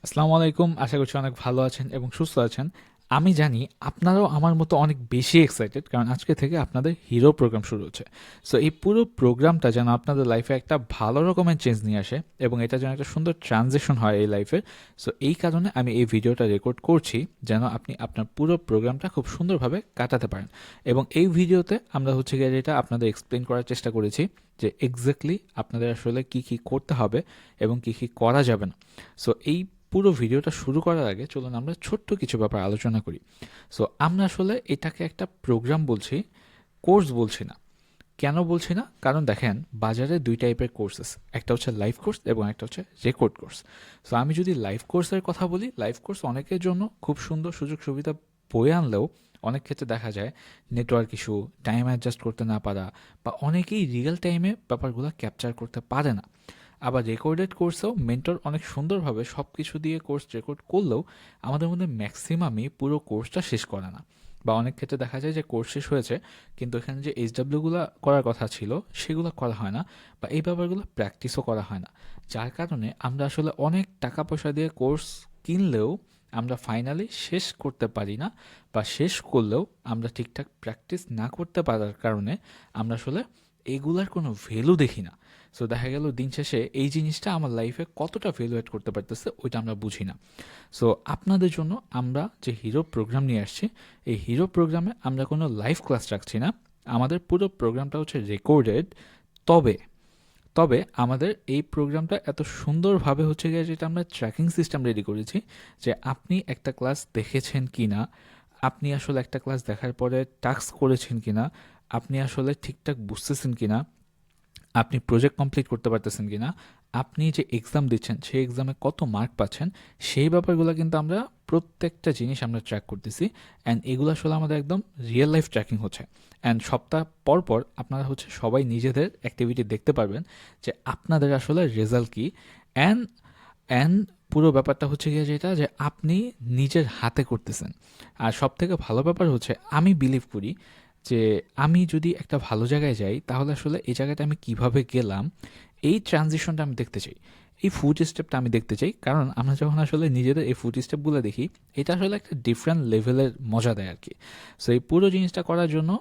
আসসালামু আলাইকুম। আশা করছি অনেক ভালো আছেন এবং সুস্থ আছেন। আমি জানি আপনারাও আমার মতো অনেক বেশি এক্সাইটেড, কারণ আজকে থেকে আপনাদের হিরো প্রোগ্রাম শুরু হচ্ছে। সো এই পুরো প্রোগ্রামটা যেন আপনাদের লাইফে একটা ভালো রকমের চেঞ্জ নিয়ে আসে এবং এটা যেন একটা সুন্দর ট্রানজিশন হয় এই লাইফের। সো এই কারণে আমি এই ভিডিওটা রেকর্ড করছি, যেন আপনি আপনার পুরো প্রোগ্রামটা খুব সুন্দরভাবে কাটাতে পারেন। এবং এই ভিডিওতে আমরা হচ্ছে গিয়ে যেটা আপনাদের এক্সপ্লেন করার চেষ্টা করেছি যে এক্স্যাক্টলি আপনাদের আসলে কী কী করতে হবে এবং কী কী করা যাবে না। সো এই পুরো ভিডিওটা শুরু করার আগে চলুন আমরা ছোট্ট কিছু ব্যাপার আলোচনা করি। সো আমরা আসলে এটাকে একটা প্রোগ্রাম বলছি, কোর্স বলছি না। কেন বলছি না? কারণ দেখেন, বাজারে দুই টাইপের কোর্সেস, একটা হচ্ছে লাইভ কোর্স এবং একটা হচ্ছে রেকর্ড কোর্স। সো আমি যদি লাইভ কোর্সের কথা বলি, লাইভ কোর্স অনেকের জন্য খুব সুন্দর সুযোগ সুবিধা বয়ে আনলেও অনেক ক্ষেত্রে দেখা যায় নেটওয়ার্ক ইস্যু, টাইম অ্যাডজাস্ট করতে না পারা, বা অনেকেই রিয়েল টাইমে ব্যাপারগুলো ক্যাপচার করতে পারে না। আবার রেকর্ডেড কোর্সেও মেন্টর অনেক সুন্দরভাবে সব কিছু দিয়ে কোর্স রেকর্ড করলেও আমাদের মধ্যে ম্যাক্সিমামই পুরো কোর্সটা শেষ করে না। বা অনেক ক্ষেত্রে দেখা যায় যে কোর্স শেষ হয়েছে কিন্তু এখানে যে এইচডাব্লিউগুলো করার কথা ছিল সেগুলো করা হয় না, বা এই ব্যাপারগুলো প্র্যাকটিসও করা হয় না। যার কারণে আমরা আসলে অনেক টাকা পয়সা দিয়ে কোর্স কিনলেও আমরা ফাইনালি শেষ করতে পারি না, বা শেষ করলেও আমরা ঠিকঠাক প্র্যাকটিস না করতে পারার কারণে আমরা আসলে এগুলার কোনো ভ্যালু দেখি না। সো দেখা গেল দিন শেষে এই জিনিসটা আমার লাইফে কতটা ভ্যালু এড করতে পারতেছে ওইটা আমরা বুঝি না। সো আপনাদের জন্য আমরা যে হিরো প্রোগ্রাম নিয়ে আসছি, এই হিরো প্রোগ্রামে আমরা কোনো লাইভ ক্লাস রাখছি না। আমাদের পুরো প্রোগ্রামটা হচ্ছে রেকর্ডেড। তবে তবে আমাদের এই প্রোগ্রামটা এত সুন্দরভাবে হচ্ছে গিয়ে যেটা আমরা ট্র্যাকিং সিস্টেম রেডি করেছি, যে আপনি একটা ক্লাস দেখেছেন কি না, আপনি আসলে একটা ক্লাস দেখার পরে টাস্ক করেছেন কি না, আপনি আসলে ঠিকঠাক বুঝতেছেন কি না, আপনি প্রজেক্ট কমপ্লিট করতে পারতেছেন কিনা, আপনি যে এক্সাম দিচ্ছেন সেই এক্সামে কত মার্ক পাচ্ছেন, সেই ব্যাপারগুলো কিন্তু আমরা প্রত্যেকটা জিনিস আমরা ট্র্যাক করতেছি। অ্যান্ড এগুলো আসলে আমাদের একদম রিয়েল লাইফ ট্র্যাকিং হচ্ছে। অ্যান্ড সপ্তাহ পর পর আপনারা হচ্ছে সবাই নিজেদের অ্যাক্টিভিটি দেখতে পারবেন যে আপনাদের আসলে রেজাল্ট কী। অ্যান্ড অ্যান্ড পুরো ব্যাপারটা হচ্ছে গিয়ে যেটা যে আপনি নিজের হাতে করতেছেন। আর সব থেকে ভালো ব্যাপার হচ্ছে, আমি বিলিভ করি যে আমি যদি একটা ভালো জায়গায় যাই তাহলে আসলে এই জায়গাটা আমি কিভাবে গেলাম, এই ট্রানজিশনটা আমি দেখতে চাই, এই ফুড স্টেপটা আমি দেখতে চাই। কারণ আমরা যখন আসলে নিজেদের এই ফুড স্টেপগুলো দেখি, এটা আসলে একটা ডিফারেন্ট লেভেলের মজা দেয় আর কি। সো এই পুরো জিনিসটা করার জন্য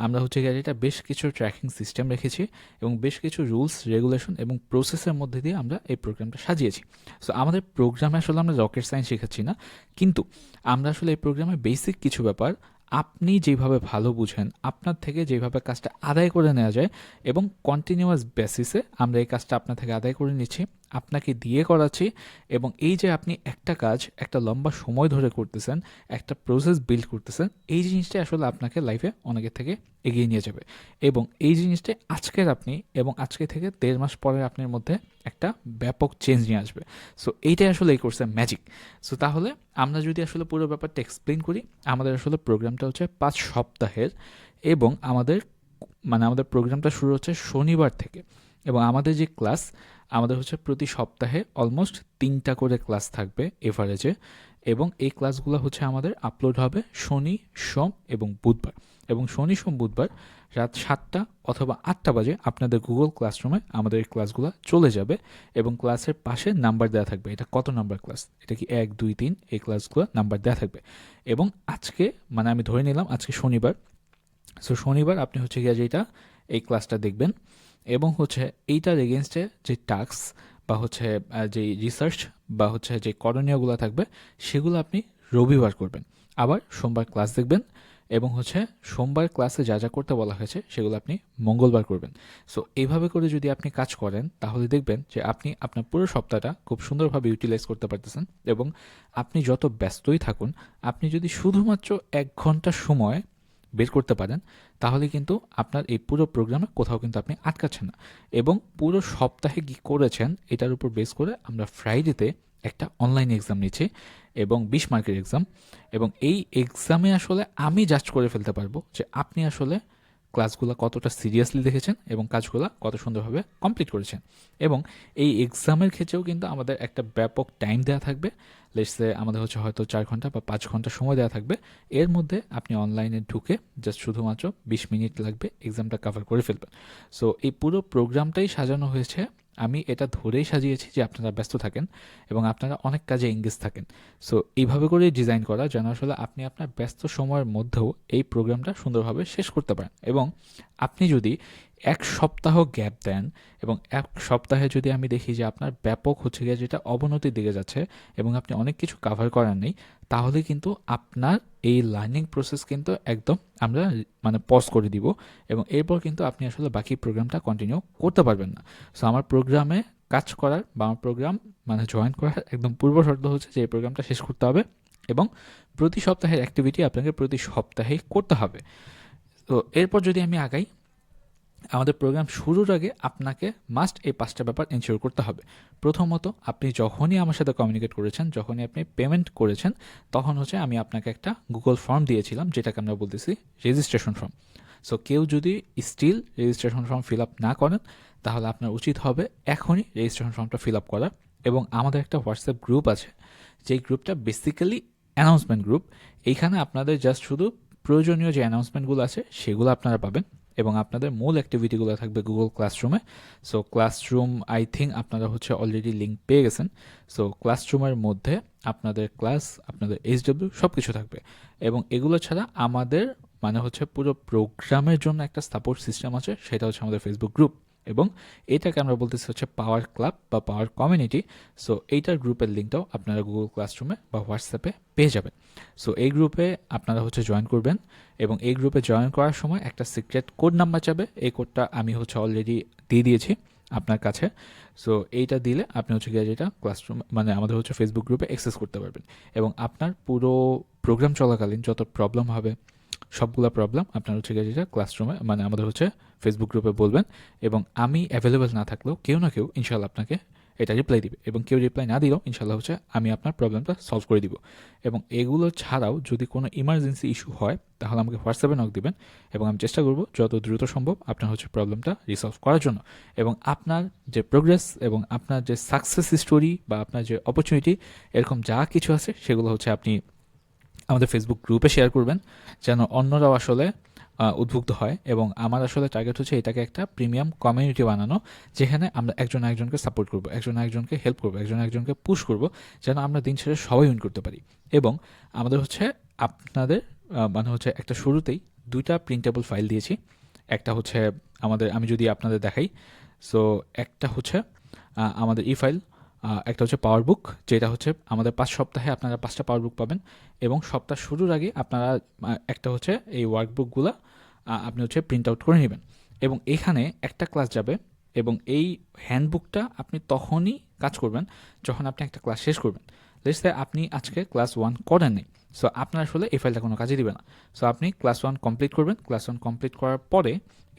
আমরা হচ্ছে গিয়ে এটা বেশ কিছু ট্র্যাকিং সিস্টেম রেখেছি এবং বেশ কিছু রুলস রেগুলেশন এবং প্রসেসের মধ্যে দিয়ে আমরা এই প্রোগ্রামটা সাজিয়েছি। সো আমাদের প্রোগ্রামে আসলে আমরা রকেট সায়েন্স শেখাচ্ছি না, কিন্তু আমরা আসলে এই প্রোগ্রামে বেসিক কিছু ব্যাপার আপনি যেভাবে ভালো বুঝেন, আপনার থেকে যেভাবে কাজটা আদায় করে নেওয়া যায় এবং কন্টিনিউয়াস বেসিসে আমরা এই কাজটা আপনার থেকে আদায় করে নিচ্ছি, আপনাকে দিয়ে করাচ্ছি। এবং এই যে আপনি একটা কাজ একটা লম্বা সময় ধরে করতেছেন, একটা প্রসেস বিল্ড করতেছেন, এই জিনিসটা আসলে আপনাকে লাইফে অনেকের থেকে এগিয়ে নিয়ে যাবে। এবং এই জিনিসটা আজকের আপনি এবং আজকে থেকে 1.5 মাস পরে আপনার মধ্যে একটা ব্যাপক চেঞ্জ নিয়ে আসবে। সো এইটাই আসলে এই কোর্সের ম্যাজিক। সো তাহলে আমরা যদি আসলে পুরো ব্যাপারটা এক্সপ্লেন করি, আমাদের আসলে প্রোগ্রামটা হচ্ছে 5 সপ্তাহের। এবং আমাদের প্রোগ্রামটা শুরু হচ্ছে শনিবার থেকে। এবং আমাদের যে ক্লাস, আমাদের হচ্ছে প্রতি সপ্তাহে অলমোস্ট 3টা করে ক্লাস থাকবে এভারেজে। এবং এই ক্লাসগুলো হচ্ছে আমাদের আপলোড হবে শনি, সোম এবং বুধবার। এবং শনি, সোম, বুধবার রাত 7টা অথবা 8টা বাজে আপনাদের গুগল ক্লাসরুমে আমাদের এই ক্লাসগুলো চলে যাবে। এবং ক্লাসের পাশে নাম্বার দেওয়া থাকবে, এটা কত নাম্বার ক্লাস, এটা কি 1, 2, 3, এই ক্লাসগুলো নাম্বার দেওয়া থাকবে। এবং আজকে, আমি ধরে নিলাম আজকে শনিবার। সো শনিবার আপনি হচ্ছে গিয়ে যেটা এই ক্লাসটা দেখবেন, এবং হচ্ছে এইটার এগেনস্টে যে টাস্ক বা হচ্ছে যে রিসার্চ বা হচ্ছে যে করণীয়গুলো থাকবে, সেগুলো আপনি রবিবার করবেন। আবার সোমবার ক্লাস দেখবেন, এবং হচ্ছে সোমবার ক্লাসে যা যা করতে বলা হয়েছে সেগুলো আপনি মঙ্গলবার করবেন। সো এইভাবে করে যদি আপনি কাজ করেন তাহলে দেখবেন যে আপনি আপনার পুরো সপ্তাহটা খুব সুন্দরভাবে ইউটিলাইজ করতে পারতেছেন। এবং আপনি যত ব্যস্তই থাকুন, আপনি যদি শুধুমাত্র 1 ঘন্টা সময় বের করতে পারেন, তাহলে কিন্তু আপনার এই পুরো প্রোগ্রামে কোথাও কিন্তু আপনি আটকাচ্ছেন না। এবং পুরো সপ্তাহে কী করেছেন এটার উপর বেস করে আমরা ফ্রাইডেতে একটা অনলাইন এক্সাম নিচ্ছি, এবং 20 মার্কের এক্সাম। এবং এই এক্সামে আসলে আমি জাজ করে ফেলতে পারবো যে আপনি আসলে ক্লাসগুলো কতটা সিরিয়াসলি দেখেছেন এবং কাজগুলো কত সুন্দরভাবে কমপ্লিট করেছেন। এবং এই এক্সামের ক্ষেত্রেও কিন্তু আমাদের একটা ব্যাপক টাইম দেওয়া থাকবে। লেটসে আমাদের হচ্ছে হয়তো 4 ঘন্টা বা 5 ঘন্টা সময় দেওয়া থাকবে। এর মধ্যে আপনি অনলাইনে ঢুকে জাস্ট শুধুমাত্র 20 মিনিট লাগবে, এক্সামটা কভার করে ফেলবেন। সো এই পুরো প্রোগ্রামটাই সাজানো হয়েছে আমি এটা ধরেই সাজিয়েছি যে আপনারা ব্যস্ত থাকেন এবং আপনারা অনেক কাজে এঙ্গেজ থাকেন। সো এইভাবে করেই ডিজাইন করা যেন আসলে আপনি আপনার ব্যস্ত সময়ের মধ্যেও এই প্রোগ্রামটা সুন্দরভাবে শেষ করতে পারেন। এবং আপনি যদি 1 সপ্তাহ গ্যাপ দেন এবং 1 সপ্তাহে যদি আমি দেখি যে আপনার ব্যাপক হচ্ছে গিয়ে যেটা অবনতির দিকে যাচ্ছে এবং আপনি অনেক কিছু কাভার করার নেই, তাহলে কিন্তু আপনার এই লার্নিং প্রসেস কিন্তু একদম আমরা মানে পজ করে দিব এবং এরপর কিন্তু আপনি আসলে বাকি প্রোগ্রামটা কন্টিনিউ করতে পারবেন না। সো আমার প্রোগ্রামে কাজ করার বা আমার প্রোগ্রাম মানে জয়েন করার একদম পূর্ব শর্ত হচ্ছে যে এই প্রোগ্রামটা শেষ করতে হবে এবং প্রতি সপ্তাহের অ্যাক্টিভিটি আপনাকে প্রতি সপ্তাহেই করতে হবে। তো এরপর যদি আমি আগাই, আমাদের প্রোগ্রাম শুরুর আগে আপনাকে মাস্ট এই 5টা ব্যাপার এনশিওর করতে হবে। প্রথমত, আপনি যখনই আমার সাথে কমিউনিকেট করেছেন, যখনই আপনি পেমেন্ট করেছেন, তখন হচ্ছে আমি আপনাকে একটা গুগল ফর্ম দিয়েছিলাম যেটাকে আমরা বলতেছি রেজিস্ট্রেশন ফর্ম। সো কেউ যদি still registration form fill up না করেন, তাহলে আপনার উচিত হবে এখনই রেজিস্ট্রেশন ফর্মটা ফিল আপ করা। এবং আমাদের একটা হোয়াটসঅ্যাপ গ্রুপ আছে, যেই গ্রুপটা বেসিক্যালি অ্যানাউন্সমেন্ট গ্রুপ। এইখানে আপনাদের জাস্ট শুধু প্রয়োজনীয় যে অ্যানাউন্সমেন্টগুলো আছে সেগুলো আপনারা পাবেন এবং আপনাদের মূল অ্যাক্টিভিটিগুলো থাকবে গুগল ক্লাসরুমে। সো ক্লাসরুম আই থিঙ্ক আপনারা হচ্ছে অলরেডি লিঙ্ক পেয়ে গেছেন। সো ক্লাসরুমের মধ্যে আপনাদের ক্লাস, আপনাদের এইচডব্লিউ সব কিছু থাকবে এবং এগুলো ছাড়া আমাদের মানে হচ্ছে পুরো প্রোগ্রামের জন্য একটা সাপোর্ট সিস্টেম আছে, সেটা হচ্ছে আমাদের ফেসবুক গ্রুপ এবং এটাকে আমরা বলতেছি হচ্ছে পাওয়ার ক্লাব বা পাওয়ার কমিউনিটি। সো এইটার গ্রুপের লিঙ্কটাও আপনারা গুগল ক্লাসরুমে বা হোয়াটসঅ্যাপে পেয়ে যাবেন। সো এই গ্রুপে আপনারা হচ্ছে জয়েন করবেন এবং এই গ্রুপে জয়েন করার সময় একটা সিক্রেট কোড নাম্বার চাবে। এই কোডটা আমি হচ্ছে অলরেডি দিয়ে দিয়েছি আপনার কাছে। সো এইটা দিলে আপনি হচ্ছে গিয়ে যেটা ক্লাসরুম মানে আমাদের হচ্ছে ফেসবুক গ্রুপে অ্যাক্সেস করতে পারবেন এবং আপনার পুরো প্রোগ্রাম চলাকালীন যত প্রবলেম হবে সবগুলো প্রবলেম আপনার হচ্ছে গিয়ে যেটা ক্লাসরুমে মানে আমাদের হচ্ছে ফেসবুক গ্রুপে বলবেন এবং আমি অ্যাভেলেবেল না থাকলেও কেউ না কেউ ইনশাল্লাহ আপনাকে এটা রিপ্লাই দিবে এবং কেউ রিপ্লাই না দিলেও ইনশাল্লাহ হচ্ছে আমি আপনার প্রবলেমটা সলভ করে দিব। এবং এগুলো ছাড়াও যদি কোনো ইমার্জেন্সি ইস্যু হয় তাহলে আমাকে হোয়াটসঅ্যাপে নক দিবেন এবং আমি চেষ্টা করব যত দ্রুত সম্ভব আপনার হচ্ছে প্রবলেমটা রিসলভ করার জন্য। এবং আপনার যে প্রোগ্রেস এবং আপনার যে সাকসেস স্টোরি বা আপনার যে অপরচুনিটি এরকম যা কিছু আছে সেগুলো হচ্ছে আপনি আমাদের ফেসবুক গ্রুপে শেয়ার করবেন যেন অন্যরাও আসলে উদ্বুদ্ধ হয়। এবং আমার আসলে টার্গেট হচ্ছে এটাকে একটা প্রিমিয়াম কমিউনিটি বানানো, যেখানে আমরা একজন একজনকে সাপোর্ট করবো, একজন একজনকে হেল্প করবো, একজন একজনকে পুশ করবো, যেন আমরা দিন শেষে সবাই উইন করতে পারি। এবং আমাদের হচ্ছে আপনাদের মানে হচ্ছে একটা শুরুতেই 2টা প্রিন্টেবল ফাইল দিয়েছি। একটা হচ্ছে আমাদের, আমি যদি আপনাদের দেখাই, সো একটা হচ্ছে আমাদের ই ফাইল, একটা হচ্ছে পাওয়ার বুক, যেটা হচ্ছে আমাদের 5 সপ্তাহে আপনারা 5টা পাওয়ার বুক পাবেন এবং সপ্তাহ শুরুর আগে আপনারা একটা হচ্ছে এই ওয়ার্কবুকগুলো আপনি হচ্ছে প্রিন্ট আউট করে নেবেন এবং এখানে একটা ক্লাস যাবে এবং এই হ্যান্ডবুকটা আপনি তখনই কাজ করবেন যখন আপনি একটা ক্লাস শেষ করবেন। লেটস সে আপনি আজকে ক্লাস 1 করেন নাই, সো আপনার আসলে এই ফাইলটা কোনো কাজে দিবে না। সো আপনি ক্লাস 1 কমপ্লিট করবেন, ক্লাস 1 কমপ্লিট করার পরে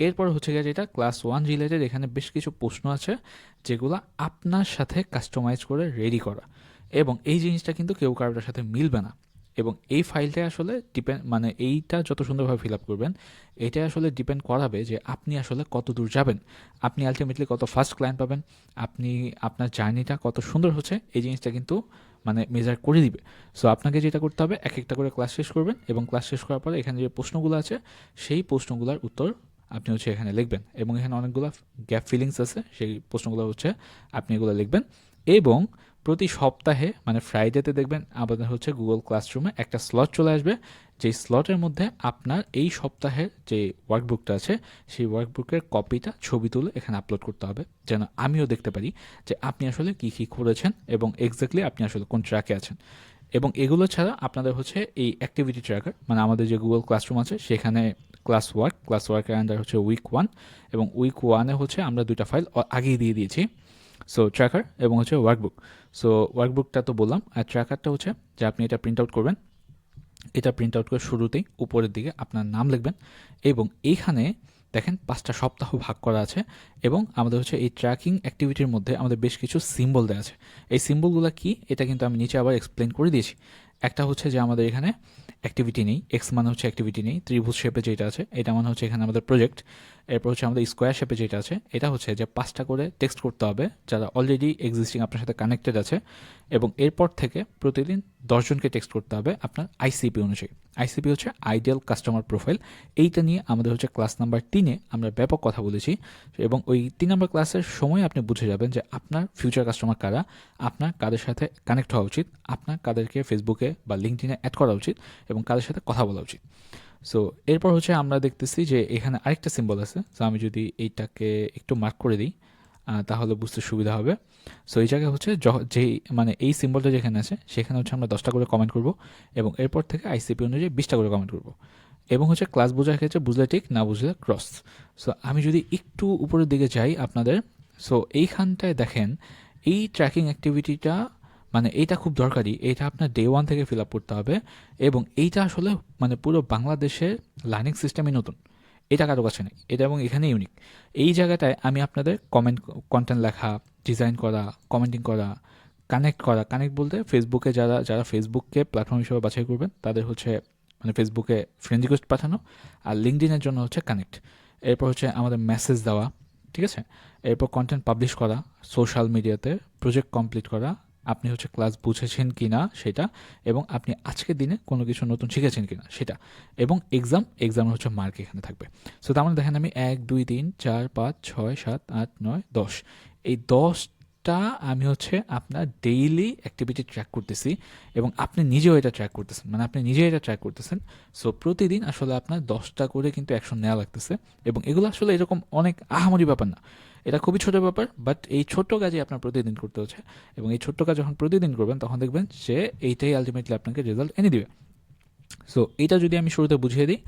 এরপর হচ্ছে গিয়ে যেটা ক্লাস 1 রিলেটেড, এখানে বেশ কিছু প্রশ্ন আছে যেগুলো আপনার সাথে কাস্টমাইজ করে রেডি করা এবং এই জিনিসটা কিন্তু কেউ কারোর সাথে মিলবে না। এবং এই ফাইলটা আসলে ডিপেন্ড মানে এইটা যত সুন্দরভাবে ফিল আপ করবেন এটা আসলে ডিপেন্ড করাবে যে আপনি আসলে কত দূর যাবেন, আপনি আলটিমেটলি কত ফার্স্ট ক্লায়েন্ট পাবেন, আপনি আপনার জার্নিটা কত সুন্দর হচ্ছে, এই জিনিসটা কিন্তু মানে মেজার করে দিবে। সো আপনাকে যেটা করতে হবে, এক একটা করে ক্লাস শেষ করবেন এবং ক্লাস শেষ করার পরে এখানে যে প্রশ্নগুলো আছে সেই প্রশ্নগুলোর উত্তর আপনি হচ্ছে এখানে লিখবেন এবং এখানে অনেকগুলো গ্যাপ ফিলিংস আছে, সেই প্রশ্নগুলো হচ্ছে আপনি এগুলো লিখবেন। এবং প্রতি সপ্তাহে মানে ফ্রাইডেতে দেখবেন আমাদের হচ্ছে গুগল ক্লাসরুমে একটা স্লট চলে আসবে, যেই স্লটের মধ্যে আপনার এই সপ্তাহের যে ওয়ার্কবুকটা আছে সেই ওয়ার্কবুকের কপিটা ছবি তুলে এখানে আপলোড করতে হবে, যেন আমিও দেখতে পারি যে আপনি আসলে কী কী করেছেন এবং এক্স্যাক্টলি আপনি আসলে কোন ট্র্যাকে আছেন। এবং এগুলো ছাড়া আপনাদের হচ্ছে এই অ্যাক্টিভিটি ট্র্যাকার মানে আমাদের যে গুগল ক্লাসরুম আছে সেখানে ক্লাস ওয়ার্কের আন্ডার হচ্ছে উইক 1 এবং উইক 1-এ হচ্ছে আমরা 2টা ফাইল আগেই দিয়ে দিয়েছি। সো ট্র্যাকার এবং হচ্ছে ওয়ার্কবুক। সো ওয়ার্কবুকটা তো বললাম, আর ট্র্যাকারটা হচ্ছে যে আপনি এটা প্রিন্ট আউট করবেন। এটা প্রিন্ট আউট করে শুরুতেই উপরের দিকে আপনার নাম লিখবেন এবং এইখানে দেখেন 5টা সপ্তাহ ভাগ করা আছে এবং আমাদের হচ্ছে এই ট্র্যাকিং অ্যাক্টিভিটির মধ্যে আমাদের বেশ কিছু সিম্বল দেওয়া আছে। এই সিম্বলগুলো কি এটা কিন্তু আমি নিচে আবার এক্সপ্লেন করে দিয়েছি। একটা হচ্ছে যে আমাদের এখানে অ্যাক্টিভিটি নেই, এক্স মানে হচ্ছে অ্যাক্টিভিটি নেই, ত্রিভুজ শেপে যেটা আছে এটা মানে হচ্ছে এখানে আমাদের প্রজেক্ট। এরপর হচ্ছে আমাদের স্কোয়ার শেপে যেটা আছে এটা হচ্ছে যে 5টা করে টেক্সট করতে হবে যারা অলরেডি এক্সিস্টিং আপনার সাথে কানেক্টেড আছে, এবং এরপর থেকে প্রতিদিন 10 জনকে টেক্সট করতে হবে আপনার আইসিপি অনুযায়ী। আইসিপি হচ্ছে আইডিয়াল কাস্টমার প্রোফাইল। এইটা নিয়ে আমাদের হচ্ছে ক্লাস নাম্বার 3-এ আমরা ব্যাপক কথা বলেছি, এবং ওই 3 নম্বর ক্লাসের সময় আপনি বুঝে যাবেন যে আপনার ফিউচার কাস্টমার কারা, আপনার কাদের সাথে কানেক্ট হওয়া উচিত, আপনার কাদেরকে ফেসবুকে বা লিঙ্কডিনে অ্যাড করা উচিত এবং কাদের সাথে কথা বলা উচিত। সো এরপর হচ্ছে আমরা দেখতেছি যে এখানে আরেকটা সিম্বল আছে। সো আমি যদি এইটাকে একটু মার্ক করে দিই তাহলে বুঝতে সুবিধা হবে। সো এই জায়গায় হচ্ছে যেই মানে এই সিম্বলটা যেখানে আছে সেখানে হচ্ছে আমরা 10টা করে কমেন্ট করব, এবং এরপর থেকে আইসিপি অনুযায়ী 20টা করে কমেন্ট করব, এবং হচ্ছে ক্লাস বোঝার ক্ষেত্রে বুঝলে ঠিক, না বুঝলে ক্রস। সো আমি যদি একটু উপরের দিকে যাই আপনাদের, সো এইখানটায় দেখেন এই ট্র্যাকিং অ্যাক্টিভিটিটা মানে এইটা খুব দরকারি, এইটা আপনার ডে 1 থেকে ফিল আপ করতে হবে, এবং এইটা আসলে মানে পুরো বাংলাদেশের লার্নিং সিস্টেমই নতুন, এটা কারো কাছে নেই, এটা এবং এখানে ইউনিক। এই জায়গাটায় আমি আপনাদের কন্টেন্ট লেখা, ডিজাইন করা, কমেন্টিং করা, কানেক্ট বলতে ফেসবুকে যারা যারা ফেসবুককে প্ল্যাটফর্ম হিসেবে বাছাই করবেন তাদের হচ্ছে মানে ফেসবুকে ফ্রেন্ড রিকোয়েস্ট পাঠানো, আর লিঙ্কডিনের জন্য হচ্ছে কানেক্ট। এরপর হচ্ছে আমাদের মেসেজ দেওয়া, ঠিক আছে। এরপর কন্টেন্ট পাবলিশ করা, সোশ্যাল মিডিয়াতে প্রজেক্ট কমপ্লিট করা, আপনি হচ্ছে ক্লাস বুঝেছেন কি না সেটা, এবং আপনি আজকের দিনে কোনো কিছু নতুন শিখেছেন কি না সেটা, এবং এক্সামের হচ্ছে মার্ক এখানে থাকবে। সো তার মানে দেখেন আমি 1 2 3 4 5 6 7 8 9 10, এই 10টা আমি হচ্ছে আপনার ডেইলি অ্যাক্টিভিটি ট্র্যাক করতেছি, এবং আপনি নিজেও এটা ট্র্যাক করতেছেন, মানে আপনি নিজেই এটা ট্র্যাক করতেছেন। সো প্রতিদিন আসলে আপনার 10টা করে কিন্তু অ্যাকশন নেওয়া লাগতেছে, এবং এগুলো আসলে এরকম অনেক আহামরি ব্যাপার না, এটা খুবই ছোট ব্যাপার, বাট এই ছোট্ট কাজই আপনার প্রতিদিন করতে হচ্ছে, এবং এই ছোট্ট কাজ যখন প্রতিদিন করবেন তখন দেখবেন যে এইটাই আলটিমেটলি আপনাকে রেজাল্ট এনে দিবে। সো এইটা যদি আমি শুরুতে বুঝিয়ে দিই,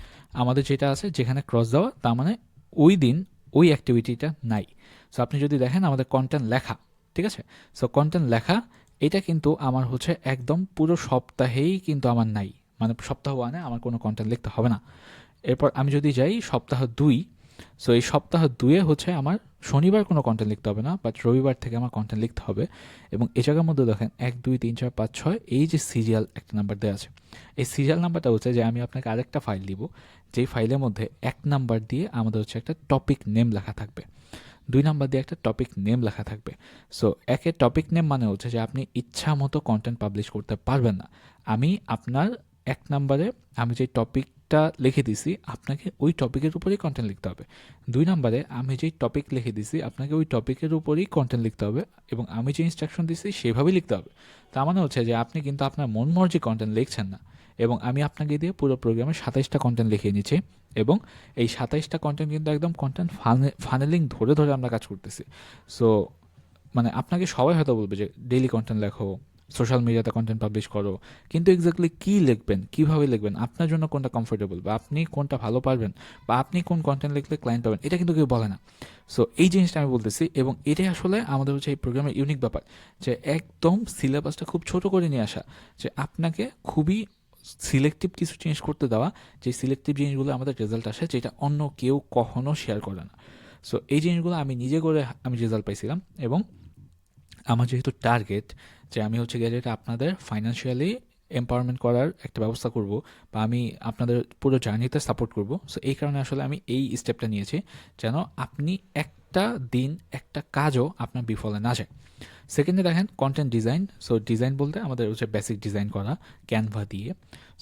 আমাদের যেটা আছে যেখানে ক্রস দেওয়া, তার মানে ওই দিন ওই অ্যাক্টিভিটিটা নাই। সো আপনি যদি দেখেন আমাদের কন্টেন্ট লেখা, ঠিক আছে। সো কন্টেন্ট লেখা এটা কিন্তু আমার হচ্ছে একদম পুরো সপ্তাহেই কিন্তু আমার নাই, মানে সপ্তাহ 1-এ আমার কোনো কন্টেন্ট লিখতে হবে না। এরপর আমি যদি যাই সপ্তাহ 2, সো এই সপ্তাহ 2-এ হচ্ছে আমার শনিবার কোনো কন্টেন্ট লিখতে হবে না, বাট রবিবার থেকে আমার কন্টেন্ট লিখতে হবে। এবং এই জায়গার মধ্যে দেখেন 1 2 3 4 5 6 এই যে সিরিয়াল একটা নাম্বার দেওয়া আছে, এই সিরিয়াল নাম্বারটা হচ্ছে যে আমি আপনাকে আরেকটা ফাইল দিব, যেই ফাইলের মধ্যে 1 নাম্বার দিয়ে আমাদের হচ্ছে একটা টপিক নেম লেখা থাকবে, 2 নাম্বার দিয়ে একটা টপিক নেম লেখা থাকবে। সো একে টপিক নেম মানে হচ্ছে যে আপনি ইচ্ছা মতো কন্টেন্ট পাবলিশ করতে পারবেন না। আমি আপনার 1 নাম্বারে আমি যে টপিকটা লিখে দিছি আপনাকে ওই টপিকের উপরেই কন্টেন্ট লিখতে হবে। 2 নাম্বারে আমি যেই টপিক লিখে দিছি আপনাকে ওই টপিকের উপরেই কন্টেন্ট লিখতে হবে, এবং আমি যে ইনস্ট্রাকশন দিছি সেভাবেই লিখতে হবে। তার মানে হচ্ছে যে আপনি কিন্তু আপনার মন মর্জি কন্টেন্ট লিখছেন না, এবং আমি আপনাকে দিয়ে পুরো প্রোগ্রামে 27টা কন্টেন্ট লিখিয়ে নিচ্ছি, এবং এই 27টা কন্টেন্ট কিন্তু একদম কন্টেন্ট ফানেলিং ধরে ধরে আমরা কাজ করতেছি। সো মানে আপনাকে সবাই হয়তো বলবে যে ডেইলি কন্টেন্ট লেখো, সোশ্যাল মিডিয়াতে কন্টেন্ট পাবলিশ করো, কিন্তু এক্স্যাক্টলি কী লিখবেন, কীভাবে লিখবেন, আপনার জন্য কোনটা কমফোর্টেবল, বা আপনি কোনটা ভালো পারবেন, বা আপনি কোন কন্টেন্ট লিখলে ক্লায়েন্ট পাবেন, এটা কিন্তু কেউ বলে না। সো এই জিনিসটা আমি বলতেছি, এবং এটাই আসলে আমাদের হচ্ছে এই প্রোগ্রামের ইউনিক ব্যাপার, যে একদম সিলেবাসটা খুব ছোট করে নিয়ে আসা, যে আপনাকে খুবই সিলেক্টিভ কিছু চেঞ্জ করতে দেওয়া, যে সিলেক্টিভ জিনিসগুলো আমাদের রেজাল্ট আসে যেটা অন্য কেউ কখনো শেয়ার করে না। সো এই জিনিসগুলো আমি নিজে করে আমি রেজাল্ট পাইছিলাম, এবং আমার যেহেতু টার্গেট যে আমি হচ্ছে গিয়ে যেটা আপনাদের ফাইন্যান্সিয়ালি এম্পাওয়ারমেন্ট করার একটা ব্যবস্থা করব, বা আমি আপনাদের পুরো জার্নিতে সাপোর্ট করব, সো এই কারণে আসলে আমি এই স্টেপটা নিয়েছি, যেন আপনি একটা দিন একটা কাজও আপনার বিফলে না যায়। সেকেন্ডে দেখেন কন্টেন্ট ডিজাইন। সো ডিজাইন বলতে আমাদের হচ্ছে বেসিক ডিজাইন করা ক্যানভা দিয়ে।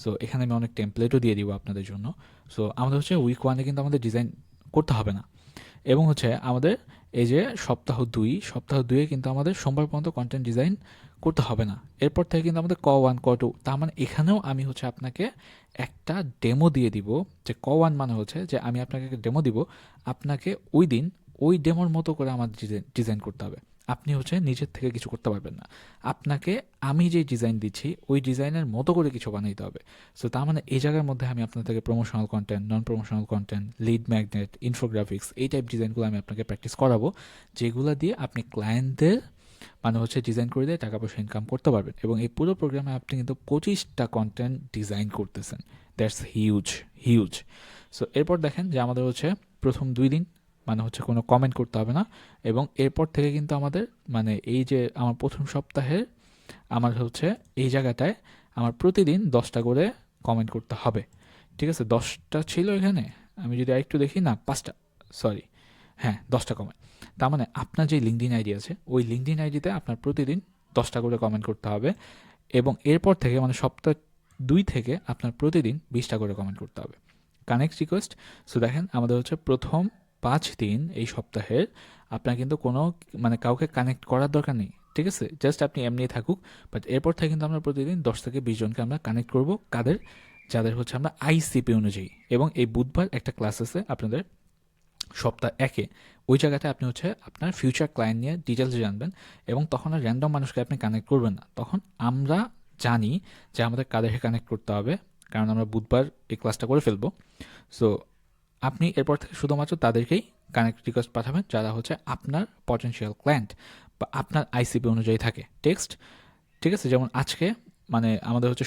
সো এখানে আমি অনেক টেমপ্লেটও দিয়ে দিব আপনাদের জন্য। সো আমাদের হচ্ছে উইক 1-এ কিন্তু আমাদের ডিজাইন করতে হবে না, এবং হচ্ছে আমাদের এই যে সপ্তাহ 2-এ কিন্তু আমাদের সোমবার পর্যন্ত কন্টেন্ট ডিজাইন করতে হবে না। এরপর থেকে কিন্তু আমাদের ক 1 ক 2, তার মানে এখানেও আমি হচ্ছে আপনাকে একটা ডেমো দিয়ে দিব, যে ক 1 মানে হচ্ছে যে আমি আপনাকে একটা ডেমো দিব, আপনাকে ওই দিন ওই ডেমোর মতো করে আমার ডিজাইন করতে হবে। আপনি হচ্ছে নিজের থেকে কিছু করতে পারবেন না, আপনাকে আমি যে ডিজাইন দিচ্ছি ওই ডিজাইনের মতো করে কিছু বানাইতে হবে। সো তার মানে এই জায়গার মধ্যে আমি আপনাদেরকে promotional content, non promotional content, lead magnet, infographics, এই টাইপ ডিজাইনগুলো আমি আপনাকে প্র্যাকটিস করাবো, যেগুলো দিয়ে আপনি ক্লায়েন্টদের মানে হচ্ছে ডিজাইন করে দিয়ে টাকা পয়সা ইনকাম করতে পারবেন। এবং এই পুরো প্রোগ্রামে আপনি কিন্তু 25টা কন্টেন্ট ডিজাইন করতেছেন, দ্যাটস হিউজ হিউজ। সো এরপর দেখেন যে আমাদের হচ্ছে প্রথম 2 দিন মানে হচ্ছে কোনো কমেন্ট করতে হবে না, এবং এরপর থেকে কিন্তু আমাদের মানে এই যে আমার প্রথম সপ্তাহের আমার হচ্ছে এই জায়গাটায় আমার প্রতিদিন 10টা করে কমেন্ট করতে হবে। ঠিক আছে, 10টা ছিল এখানে, আমি যদি আরেকটু দেখি, না 5টা, সরি, হ্যাঁ 10টা কমেন্ট। তার মানে আপনার যে লিঙ্কডইন আইডি আছে ওই লিঙ্কডইন আইডিতে আপনার প্রতিদিন 10টা করে কমেন্ট করতে হবে, এবং এরপর থেকে মানে সপ্তাহ 2 থেকে আপনার প্রতিদিন 20টা করে কমেন্ট করতে হবে। কানেক্ট রিকোয়েস্ট, সো দেখেন আমাদের হচ্ছে প্রথম 5 দিন এই সপ্তাহের আপনার কিন্তু কোনো মানে কাউকে কানেক্ট করার দরকার নেই, ঠিক আছে, জাস্ট আপনি এমনি থাকুক। বাট এরপর থেকে কিন্তু আমরা প্রতিদিন 10 থেকে 20 জনকে আমরা কানেক্ট করব, কাদের, যাদের হচ্ছে আমরা আইসিপি অনুযায়ী। এবং এই বুধবার একটা ক্লাস আছে আপনাদের সপ্তাহ 1-এ, ওই জায়গাতে আপনি হচ্ছে আপনার ফিউচার ক্লায়েন্ট নিয়ে ডিটেলস জানবেন, এবং তখন আর র্যান্ডম মানুষকে আপনি কানেক্ট করবেন না, তখন আমরা জানি যে আমাদের কাদেরকে কানেক্ট করতে হবে, কারণ আমরা বুধবার এই ক্লাসটা করে ফেলবো। সো আপনি এরপর থেকে শুধুমাত্র তাদেরকেই কানেক্ট রিকোয়েস্ট পাঠাবেন যারা হচ্ছে আপনার পটেনশিয়াল ক্লায়েন্ট বা আপনার আইসিপি অনুযায়ী থাকে টেক্সট। ঠিক আছে, যেমন আজকে মানে আমাদের হচ্ছে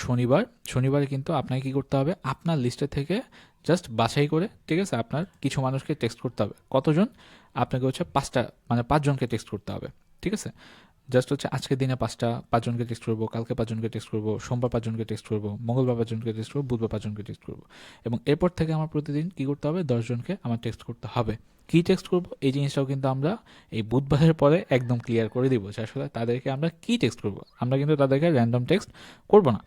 শনিবারে কিন্তু আপনাকে কী করতে হবে, আপনার লিস্টে থেকে জাস্ট বাছাই করে, ঠিক আছে, আপনার কিছু মানুষকে টেক্সট করতে হবে। কতজন? আপনাকে হচ্ছে 5টা মানে 5 জনকে টেক্সট করতে হবে, ঠিক আছে। জাস্ট হচ্ছে আজকের দিনে 5 জনকে টেক্সট করবো, কালকে 5 জনকে টেক্সট করবো, সোমবার 5 জনকে টেক্সট করবো, মঙ্গলবার 5 জনকে টেক্সট করবো, বুধবার 5 জনকে টেক্সট করবো। এবং এরপর থেকে আমার প্রতিদিন কী করতে হবে, 10 জনকে আমার টেক্সট করতে হবে। কী টেক্সট করবো এই জিনিসটাও কিন্তু আমরা এই বুধবারের পরে একদম ক্লিয়ার করে দিব যে আসলে তাদেরকে আমরা কী টেক্সট করবো। আমরা কিন্তু তাদেরকে র্যান্ডম টেক্সট করবো না।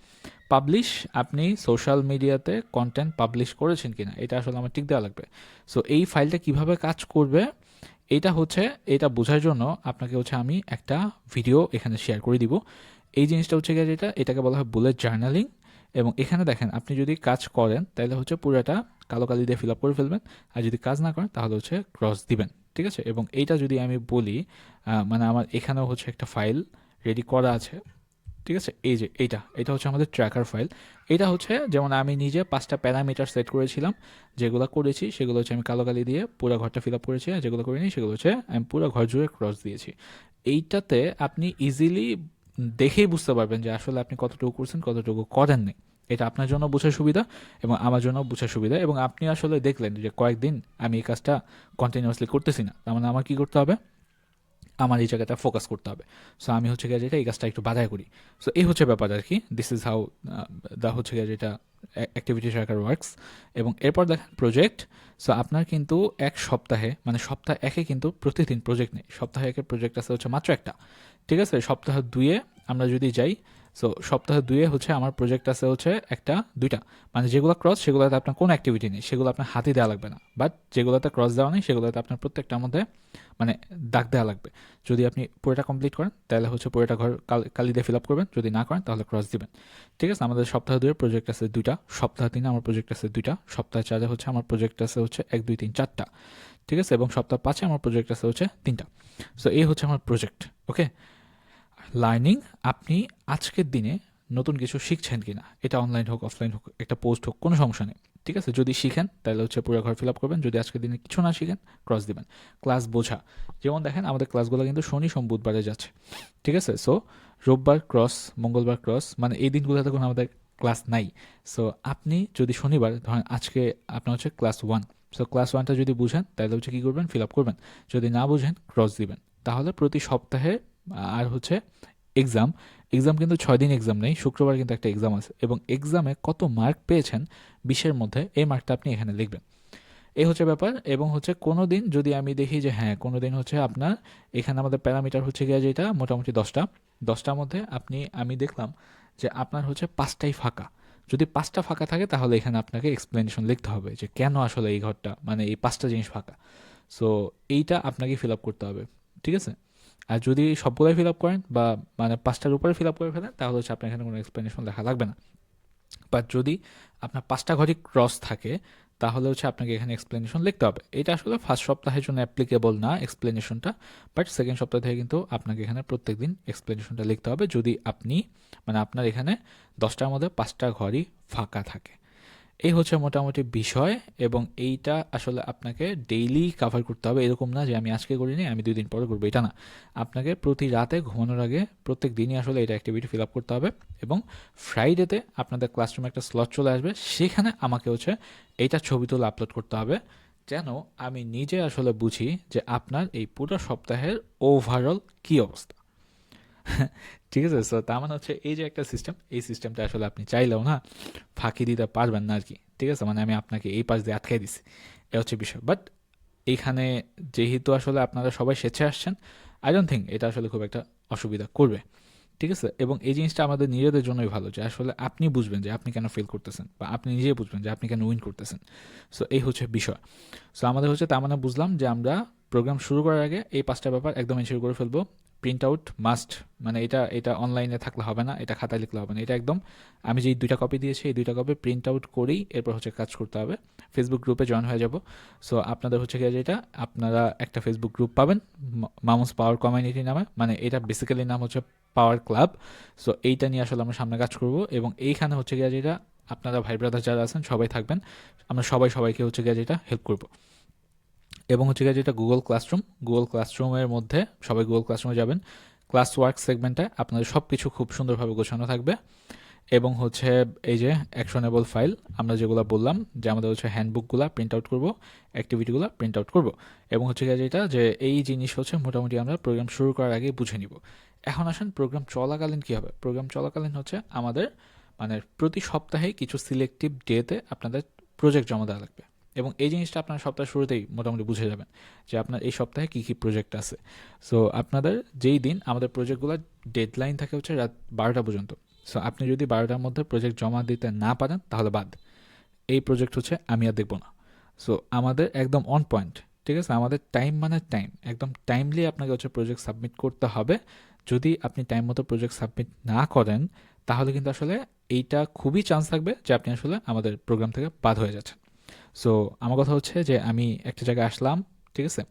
পাবলিশ, আপনি সোশ্যাল মিডিয়াতে কন্টেন্ট পাবলিশ করেছেন কিনা এটা আসলে আমার ঠিক দেওয়া লাগবে। সো এই ফাইলটা কিভাবে কাজ করবে এটা বোঝার জন্য আপনাকে হচ্ছে আমি একটা ভিডিও এখানে শেয়ার করে দিব। এই জিনিসটা হচ্ছে গিয়ে এটাকে বলা হয় বুলেট জার্নালিং। এবং এখানে দেখেন আপনি যদি কাজ করেন তাহলে হচ্ছে পুরোটা কালো কালি দিয়ে ফিল আপ করে ফেলবেন, আর যদি কাজ না করেন তাহলে হচ্ছে ক্রস দিবেন, ঠিক আছে। এবং এইটা যদি আমি বলি, মানে আমার এখানেও হচ্ছে একটা ফাইল রেডি করা আছে, ঠিক আছে। এই যে এটা হচ্ছে আমাদের ট্র্যাকার ফাইল। এটা হচ্ছে যেমন আমি নিজে 5টা প্যারামিটার সেট করেছিলাম, যেগুলো করেছি সেগুলো হচ্ছে আমি কালো কালি দিয়ে পুরো ঘরটা ফিল আপ করেছি, আর যেগুলো করিনি সেগুলো হচ্ছে আমি পুরো ঘর জুড়ে ক্রস দিয়েছি। এইটাতে আপনি ইজিলি দেখেই বুঝতে পারবেন যে আসলে আপনি কতটুকু করছেন কতটুকু করেননি। এটা আপনার জন্য বোঝার সুবিধা এবং আমার জন্য বোঝার সুবিধা। এবং আপনি আসলে দেখলেন যে কয়েকদিন আমি এই কাজটা কন্টিনিউয়াসলি করতেছি না, তার মানে আমার কী করতে হবে, আমার এই জায়গাটা ফোকাস করতে হবে। সো আমি হচ্ছে গিয়ে যেটা এই কাজটা একটু বাধাই করি। সো এই হচ্ছে ব্যাপার আর কি, দিস ইজ হাউ দা হচ্ছে গিয়ে যেটা অ্যাক্টিভিটি ট্র্যাকার ওয়ার্কস। এবং এরপর দেখেন প্রজেক্ট। সো আপনার কিন্তু এক সপ্তাহে মানে সপ্তাহ 1-এ কিন্তু প্রতিদিন প্রজেক্ট নেই, সপ্তাহে 1-এর প্রজেক্ট আছে হচ্ছে মাত্র একটা, ঠিক আছে। সপ্তাহ 2-এ আমরা যদি যাই, সো সপ্তাহ 2-এ হচ্ছে আমার প্রজেক্ট আছে হচ্ছে একটা 2টা, মানে যেগুলো ক্রস সেগুলোতে আপনার কোনো অ্যাক্টিভিটি নেই, সেগুলো আপনার হাতে দেওয়া লাগবে না। বাট যেগুলোতে ক্রস দেওয়া নেই সেগুলোতে আপনার প্রত্যেকটার মধ্যে মানে দাগ দেওয়া লাগবে। যদি আপনি পুরোটা কমপ্লিট করেন তাহলে হচ্ছে পুরোটা ঘর কালি দিয়ে ফিল আপ করবেন, যদি না করেন তাহলে ক্রস দিবেন, ঠিক আছে। আমাদের সপ্তাহ 2-এর প্রজেক্ট আছে 2টা, সপ্তাহ 3-এ আমার প্রজেক্ট আছে 2টা, সপ্তাহ 4-এ হচ্ছে আমার প্রজেক্ট আছে হচ্ছে 1 2 3 4টা, ঠিক আছে। এবং সপ্তাহ 5-এ আমার প্রজেক্ট আছে হচ্ছে 3টা। সো এই হচ্ছে আমার প্রজেক্ট, ওকে। লার্নিং, আপনি আজকের দিনে নতুন কিছু শিখছেন কিনা, এটা অনলাইন হোক অফলাইন হোক একটা পোস্ট হোক কোনো সমস্যা নেই, ঠিক আছে। যদি শিখেন তাহলে হচ্ছে পুরো ঘর ফিল আপ করবেন, যদি আজকের দিনে কিছু না শিখেন ক্রস দিবেন। ক্লাস বোঝা, যেমন দেখেন আমাদের ক্লাসগুলো কিন্তু শনি সোম বুধবারে যাচ্ছে, ঠিক আছে। সো রোববার ক্রস, মঙ্গলবার ক্রস, মানে এই দিনগুলোতে কোনো আমাদের ক্লাস নাই। সো আপনি যদি শনিবার ধরেন আজকে আপনার হচ্ছে ক্লাস 1, সো ক্লাস 1টা যদি বুঝেন তাহলে হচ্ছে কী করবেন, ফিল আপ করবেন, যদি না বুঝেন ক্রস দিবেন। তাহলে প্রতি সপ্তাহে আর হচ্ছে এক্সাম, কিন্তু 6 দিন এক্সাম নেই, শুক্রবার কিন্তু একটা এক্সাম আছে, এবং এক্সামে কত মার্ক পেয়েছেন 20-এর মধ্যে এই মার্কটা আপনি এখানে লিখবেন। এই হচ্ছে ব্যাপার। এবং হচ্ছে কোনো দিন যদি আমি দেখি যে হ্যাঁ কোনো দিন হচ্ছে আপনার এখানে আমাদের প্যারামিটার হচ্ছে গিয়ে যেটা মোটামুটি 10টার মধ্যে আমি দেখলাম যে আপনার হচ্ছে 5টাই ফাঁকা, যদি 5টা ফাঁকা থাকে তাহলে এখানে আপনাকে এক্সপ্লেনেশন লিখতে হবে যে কেন আসলে এই ঘরটা মানে এই 5টা জিনিস ফাঁকা। সো এইটা আপনাকে ফিল আপ করতে হবে, ঠিক আছে। আর যদি সবগুলোই ফিল আপ করেন বা মানে 5টার উপরে ফিল আপ করে ফেলেন তাহলে হচ্ছে আপনার এখানে কোনো এক্সপ্লেনেশন লেখা লাগবে না। বাট যদি আপনার 5টা ঘরই ক্রস থাকে তাহলে হচ্ছে আপনাকে এখানে এক্সপ্লেনেশন লিখতে হবে। এটা আসলে ফার্স্ট সপ্তাহের জন্য অ্যাপ্লিকেবল না এক্সপ্লেনেশনটা, বাট সেকেন্ড সপ্তাহ থেকে কিন্তু আপনাকে এখানে প্রত্যেকদিন এক্সপ্লেনেশনটা লিখতে হবে, যদি আপনি মানে আপনার এখানে 10টার মধ্যে 5টা ঘরই ফাঁকা থাকে। এই হচ্ছে মোটামুটি বিষয়। এবং এইটা আসলে আপনাকে ডেইলি কাভার করতে হবে, এরকম না যে আমি আজকে করিনি আমি 2 দিন পরে করবো, এটা না। আপনাকে প্রতি রাতে ঘুমানোর আগে প্রত্যেক দিনই আসলে এটা অ্যাক্টিভিটি ফিল আপ করতে হবে। এবং ফ্রাইডেতে আপনাদের ক্লাসরুমে একটা স্লট চলে আসবে, সেখানে আমাকে হচ্ছে এইটা ছবি তুলে আপলোড করতে হবে, যেন আমি নিজে আসলে বুঝি যে আপনার এই পুরো সপ্তাহের ওভারঅল কী অবস্থা। ঠিক আছে? সো তার মানে হচ্ছে এই যে একটা সিস্টেম, এই সিস্টেমটা আসলে আপনি চাইলেও না ফাঁকি দিতে পারবেন না আর কি। ঠিক আছে? মানে আমি আপনাকে এই পাশ দিয়ে আটকাই দিছি, এ হচ্ছে বিষয়। বাট এইখানে যেহেতু আসলে আপনারা সবাই স্বেচ্ছায় আসছেন, আই ডোন্ট থিঙ্ক এটা আসলে খুব একটা অসুবিধা করবে। ঠিক আছে? এবং এই জিনিসটা আমাদের নিজেদের জন্যই ভালো যে আসলে আপনি বুঝবেন যে আপনি কেন ফেল করতেছেন, বা আপনি নিজে বুঝবেন যে আপনি কেন উইন করতেছেন। সো এই হচ্ছে বিষয়। সো আমাদের হচ্ছে তার মানে বুঝলাম যে আমরা প্রোগ্রাম শুরু করার আগে এই পাঁচটা ব্যাপার একদম এনশিওর করে ফেলবো। প্রিন্ট আউট মাস্ট, মানে এটা এটা অনলাইনে থাকলে হবে না, এটা খাতায় লিখলে হবে না, এটা একদম আমি যেই 2টা কপি দিয়েছি এই 2টা কপি প্রিন্ট আউট করেই এরপর হচ্ছে কাজ করতে হবে। ফেসবুক গ্রুপে জয়েন হয়ে যাব। সো আপনাদের হচ্ছে গিয়ে যেটা, আপনারা একটা ফেসবুক গ্রুপ পাবেন মামুস পাওয়ার কমিউনিটি নামে, মানে এটা বেসিক্যালি নাম হচ্ছে পাওয়ার ক্লাব। সো এইটা নিয়ে আসলে আমরা সামনে কাজ করব, এবং এইখানে হচ্ছে গিয়ে যেটা আপনারা ভাই ব্রাদার যারা আছেন সবাই থাকবেন, আমরা সবাই সবাইকে হচ্ছে গিয়ে যেটা হেল্প করব। এবং হচ্ছে গিয়ে যেটা গুগল ক্লাসরুমের মধ্যে সবাই গুগল ক্লাসরুমে যাবেন। ক্লাস ওয়ার্ক সেগমেন্টে আপনাদের সব কিছু খুব সুন্দরভাবে গোছানো থাকবে। এবং হচ্ছে এই যে অ্যাকশনেবল ফাইল আমরা যেগুলো বললাম, যে আমাদের হচ্ছে হ্যান্ডবুকগুলো প্রিন্ট আউট করবো, অ্যাক্টিভিটিগুলো প্রিন্ট আউট করবো। এবং হচ্ছে গিয়ে যেটা যে এই জিনিস হচ্ছে মোটামুটি আমরা প্রোগ্রাম শুরু করার আগে বুঝে নিব। এখন আসেন প্রোগ্রাম চলাকালীন কী হবে। প্রোগ্রাম চলাকালীন হচ্ছে আমাদের মানে প্রতি সপ্তাহে কিছু সিলেক্টিভ ডেতে আপনাদের প্রজেক্ট জমা দেওয়া লাগবে। এবং এই জিনিসটা আপনার সপ্তাহের শুরুতেই মোটামুটি বুঝে যাবেন যে আপনার এই সপ্তাহে কী কী প্রজেক্ট আছে। সো আপনাদের যেই দিন আমাদের প্রজেক্টগুলোর ডেডলাইন থাকে হচ্ছে রাত 12টা পর্যন্ত। সো আপনি যদি 12টার মধ্যে প্রজেক্ট জমা দিতে না পারেন তাহলে বাদ, এই প্রজেক্ট হচ্ছে আমি আর দেখবো না। সো আমাদের একদম অন পয়েন্ট, ঠিক আছে? আমাদের টাইম মানে টাইম, একদম টাইমলি আপনাকে হচ্ছে প্রজেক্ট সাবমিট করতে হবে। যদি আপনি টাইম মতো প্রজেক্ট সাবমিট না করেন তাহলে কিন্তু আসলে এইটা খুবই চান্স থাকবে যে আপনি আসলে আমাদের প্রোগ্রাম থেকে বাদ হয়ে যাচ্ছেন। সো আমার কথা হচ্ছে যে আমি একটা জায়গায় আসলাম, ঠিক আছে,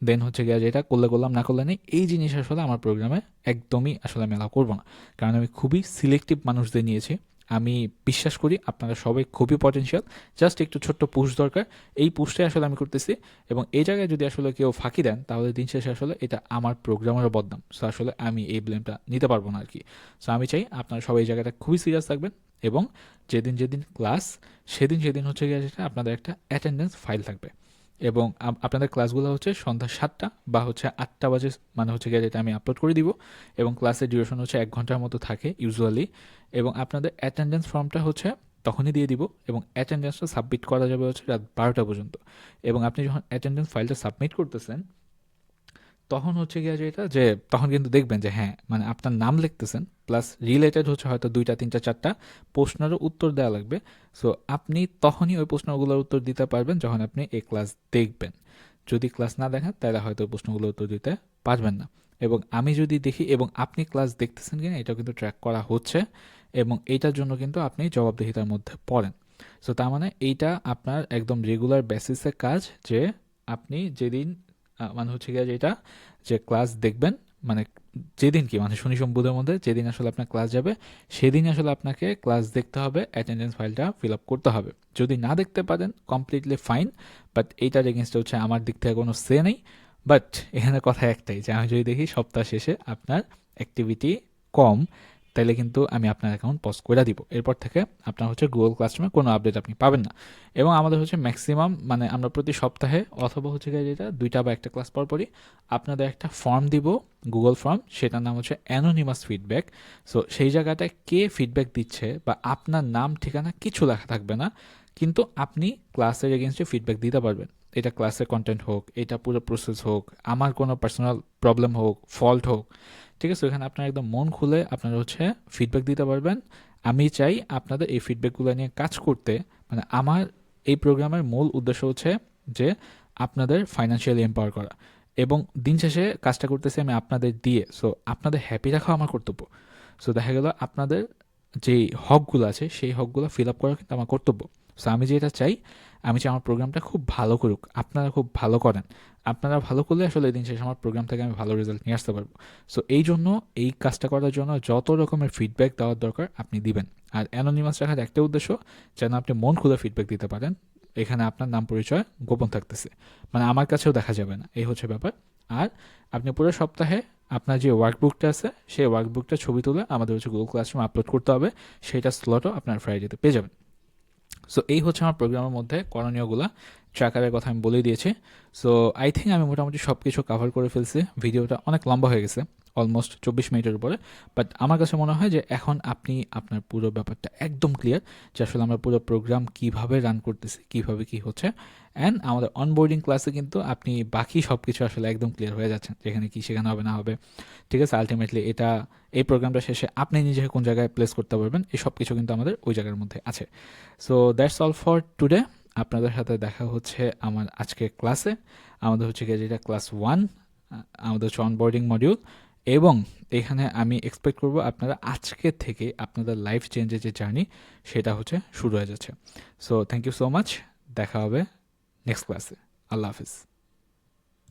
দেন হচ্ছে গিয়ে যেটা করলে করলাম না করলে নেই, এই জিনিস আসলে আমার প্রোগ্রামে একদমই আসলে আমি অ্যালাউ করবো না। কারণ আমি খুবই সিলেক্টিভ মানুষদের নিয়েছি। আমি বিশ্বাস করি আপনারা সবাই খুবই পটেনশিয়াল, জাস্ট একটু ছোট্ট পুশ দরকার। এই পুশটাই আসলে আমি করতেছি। এবং এই জায়গায় যদি আসলে কেউ ফাঁকি দেন তাহলে দিন শেষে আসলে এটা আমার প্রোগ্রামেরও বদনাম। সো আসলে আমি এই ব্লেমটা নিতে পারবো না আর কি। সো আমি চাই আপনারা সবাই এই জায়গাটা খুবই সিরিয়াস থাকবেন। এবং যেদিন যেদিন ক্লাস সেদিন সেদিন হচ্ছে গিয়ে যেটা আপনাদের একটা অ্যাটেন্ডেন্স ফাইল থাকবে। এবং আপনাদের ক্লাসগুলো হচ্ছে সন্ধ্যা 7টা বা হচ্ছে 8টা বাজে, মানে হচ্ছে গিয়ে যেটা আমি আপলোড করে দিব। এবং ক্লাসের ডিউরেশন হচ্ছে 1 ঘন্টার মতো থাকে ইউজুয়ালি। এবং আপনাদের অ্যাটেন্ডেন্স ফর্মটা হচ্ছে তখনই দিয়ে দিব, এবং অ্যাটেন্ডেন্সটা সাবমিট করা যাবে হচ্ছে রাত 12টা পর্যন্ত। এবং আপনি যখন অ্যাটেন্ডেন্স ফাইলটা সাবমিট করতেছেন তখন হচ্ছে গিয়ে যেটা যে তখন কিন্তু দেখবেন যে হ্যাঁ, মানে আপনার নাম লিখতেছেন প্লাস রিলেটেড হচ্ছে হয়তো 2টা 3টা 4টা প্রশ্নেরও উত্তর দেওয়া লাগবে। সো আপনি তখনই ওই প্রশ্নগুলোর উত্তর দিতে পারবেন যখন আপনি এই ক্লাস দেখবেন। যদি ক্লাস না দেখেন তাহলে হয়তো ওই প্রশ্নগুলোর উত্তর দিতে পারবেন না। এবং আমি যদি দেখি এবং আপনি ক্লাস দেখতেছেন কিনা এটাও কিন্তু ট্র্যাক করা হচ্ছে, এবং এইটার জন্য কিন্তু আপনি জবাবদিহিতার মধ্যে পড়েন। সো তার মানে এইটা আপনার একদম রেগুলার বেসিসে কাজ, যে আপনি যেদিন মানে হচ্ছে গিয়ে যেটা যে ক্লাস দেখবেন, মানে যেদিন কি মানে শনি সোম বুধের মধ্যে যেদিন আসলে আপনার ক্লাস যাবে সেদিন আসলে আপনাকে ক্লাস দেখতে হবে, অ্যাটেন্ডেন্স ফাইলটা ফিল আপ করতে হবে। যদি না দেখতে পারেন কমপ্লিটলি ফাইন, বাট এইটার এগেনস্টে হচ্ছে আমার দিক থেকে কোনো সে নেই। বাট এখানে কথা একটাই, যে আমি যদি দেখি সপ্তাহ শেষে আপনার অ্যাক্টিভিটি কম, তাহলে কিন্তু আমি আপনার অ্যাকাউন্ট পজ করে দিব। এরপর থেকে আপনার হচ্ছে গুগল ক্লাসরুমে কোনো আপডেট আপনি পাবেন না। এবং আমাদের হচ্ছে ম্যাক্সিমাম মানে আমরা প্রতি সপ্তাহে অথবা হচ্ছে গিয়ে যেটা 2টা বা 1টা ক্লাস পর পরই আপনাদের একটা ফর্ম দিব, গুগল ফর্ম, সেটার নাম হচ্ছে অ্যানোনিমাস ফিডব্যাক। সো সেই জায়গাটায় কে ফিডব্যাক দিচ্ছে বা আপনার নাম ঠিকানা কিছু লেখা থাকবে না, কিন্তু আপনি ক্লাসের এগেনস্টে ফিডব্যাক দিতে পারবেন। এটা ক্লাসের কন্টেন্ট হোক, এটা পুরো প্রসেস হোক, আমার কোনো পার্সোনাল প্রবলেম হোক, ফল্ট হোক, ঠিক আছে? ওখানে আপনারা একদম মন খুলে আপনারা হচ্ছে ফিডব্যাক দিতে পারবেন। আমি চাই আপনাদের এই ফিডব্যাকগুলো নিয়ে কাজ করতে। মানে আমার এই প্রোগ্রামের মূল উদ্দেশ্য হচ্ছে যে আপনাদের ফাইন্যান্সিয়ালি এম্পাওয়ার করা, এবং দিন শেষে কাজটা করতেছি আমি আপনাদের দিয়ে। সো আপনাদের হ্যাপি রাখা আমার কর্তব্য। সো দেখা গেল আপনাদের যেই হকগুলো আছে সেই হকগুলো ফিল আপ করা কিন্তু আমার কর্তব্য। সো আমি যেটা চাই, আমি চাই আমার প্রোগ্রামটা খুব ভালো করুক, আপনারা খুব ভালো করেন। আপনারা ভালো করলে আসলে দিন শেষে আমার প্রোগ্রাম থেকে আমি ভালো রেজাল্ট নিয়ে আসতে পারবো। সো এই জন্য এই কাজটা করার জন্য যত রকমের ফিডব্যাক দেওয়ার দরকার আপনি দিবেন। আর অ্যানোনিমাস রাখার একটা উদ্দেশ্য, যেন আপনি মন খুলে ফিডব্যাক দিতে পারেন। এখানে আপনার নাম পরিচয় গোপন থাকতেছে, মানে আমার কাছেও দেখা যাবে না, এই হচ্ছে ব্যাপার। আর আপনি পুরো সপ্তাহে আপনার যে ওয়ার্কবুকটা আছে সেই ওয়ার্কবুকটা ছবি তুলে আমাদের হচ্ছে গুগল ক্লাসরুমে আপলোড করতে হবে। সেইটা স্লটও আপনার ফ্রাইডেতে পেয়ে যাবেন। সো এই হচ্ছে আমার প্রোগ্রামের মধ্যে করণীয়গুলা। ট্র্যাকারের কথা আমি বলে দিয়েছি। সো আই থিঙ্ক আমি মোটামুটি সব কিছু কাভার করে ফেলছি। ভিডিওটা অনেক লম্বা হয়ে গেছে, অলমোস্ট 24 মিনিটের উপরে। বাট আমার কাছে মনে হয় যে এখন আপনি আপনার পুরো ব্যাপারটা একদম ক্লিয়ার যে আসলে আমরা পুরো প্রোগ্রাম কিভাবে রান করতেছি, কিভাবে কি হচ্ছে। অ্যান্ড আমাদের অনবোর্ডিং ক্লাসে কিন্তু আপনি বাকি সব কিছু আসলে একদম ক্লিয়ার হয়ে যাচ্ছেন, যেখানে কি শেখানো হবে না হবে। ঠিক আছে, আলটিমেটলি এই প্রোগ্রামটা শেষে আপনি নিজেকে কোন জায়গায় প্লেস করতে পারবেন, এই সব কিছু কিন্তু আমাদের ওই জায়গার মধ্যে আছে। So that's all for today. আপনাদের সাথে দেখা হচ্ছে আমার আজকে ক্লাসে। আমাদের হচ্ছে গিয়ে যেটা ক্লাস 1, আমাদের হচ্ছে অনবোর্ডিং মডিউল। এবং এখানে আমি এক্সপেক্ট করব আপনারা আজকে থেকে আপনাদের লাইফ চেঞ্জের যে জার্নি সেটা হচ্ছে শুরু হয়ে যাচ্ছে। So thank you so much, দেখা হবে নেক্সট ক্লাসে। আল্লাহ হাফিজ।